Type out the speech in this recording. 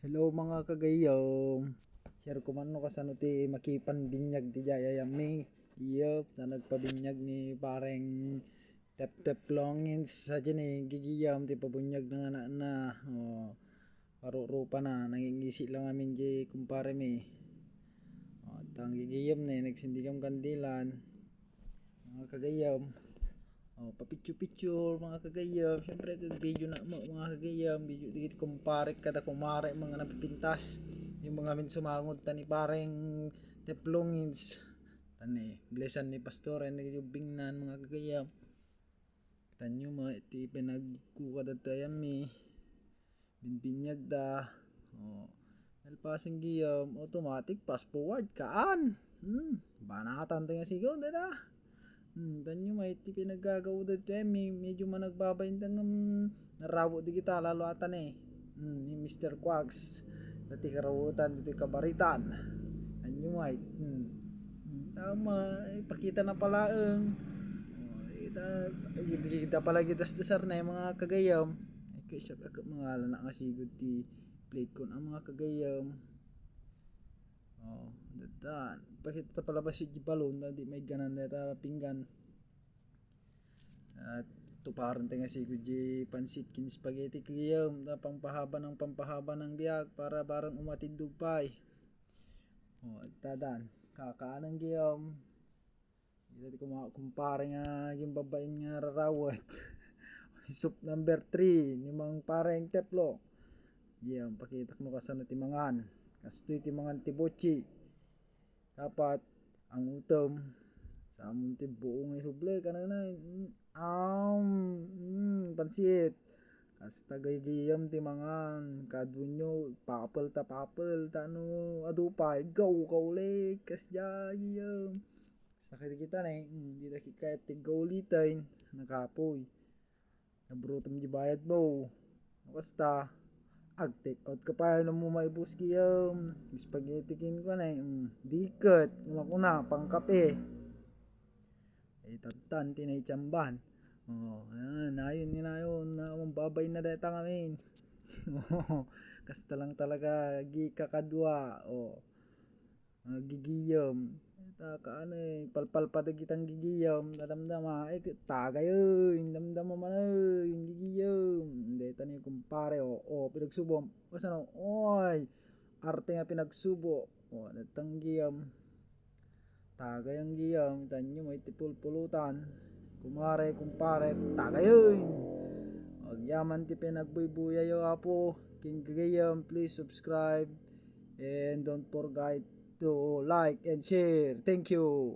Hello mga kagayong. Share ko man no kasano ti makipan binyag ti jaya yami. Iyop na nagpabinyag ni pareng tep longins sa dyan gigiyam ti pabunyag na nga na. Parurupa na nangingisi lang amin di kumpare mi. Tang gigiyam na nagsindigam kandilan. Mga kagayam. Papicture mga kagayam. Siyempre kag video na mo mga kagayam. Video dikit kumpare kada kumare mga napipintas. Yung mga min sumangod tani pareng teplongins. Tani blesan ni pastor ni jubingnan mga kagayam. Tanyo mo iti pinagkuka dato ayami. Binbinyag da. Elpasing giyam automatic fast forward kaan. Banatan tayo sigaw da. Tanyo may iti pinagagawad ito medyo managbabayintang narawo di kita lalo atan ni Mr. Quags dati karawutan dito kabaritan tanyo may tama ipakita na pala kita pala gitas dasar na yung mga kagayam ay siya mga ala na kasigod ti plate ko ang mga kagayam datan pakita pala ba si balon na di may ganan na pinggan at tuparan tayo si Guji pansit kin spaghetti kagayam na pampahaba ng biyak para barang umatid dugpay tadan kakaan ng giyam dito kumpare nga yung babaeng nga rarawat soup number 3 ni mang pareng teplo giyam pakitak no kasano timangan kastoy timangan tibochi dapat ang utom sa amon ti buong isuble kanana pansit kasta gayam timangan kadunyo papel tano adupay go kaulik kasya giyam sakit kita na hindi na kahit tigaulitin nakapoy nabrutom di bayad mo basta ag take out ka pa na mo maibus kiyam spaghetti kin ko na diket kumakuna pang kape tagtan tinay tsamban nayon na babay na deta ngamin kasta lang talaga gi kakadwa gigiyam kaano palpal padagitang gigiyam nadamdama tagayon damdama man yung gigiyam deta ni kumpare pinagsubom kasano oy arte nga pinagsubo datang giyam tagayang giyam tanyo may tipulpulutan kumare kumpare tagayon agyaman ti pinagbuy-buyayo apo king gigiyam please subscribe and don't forget to like and share. Thank you.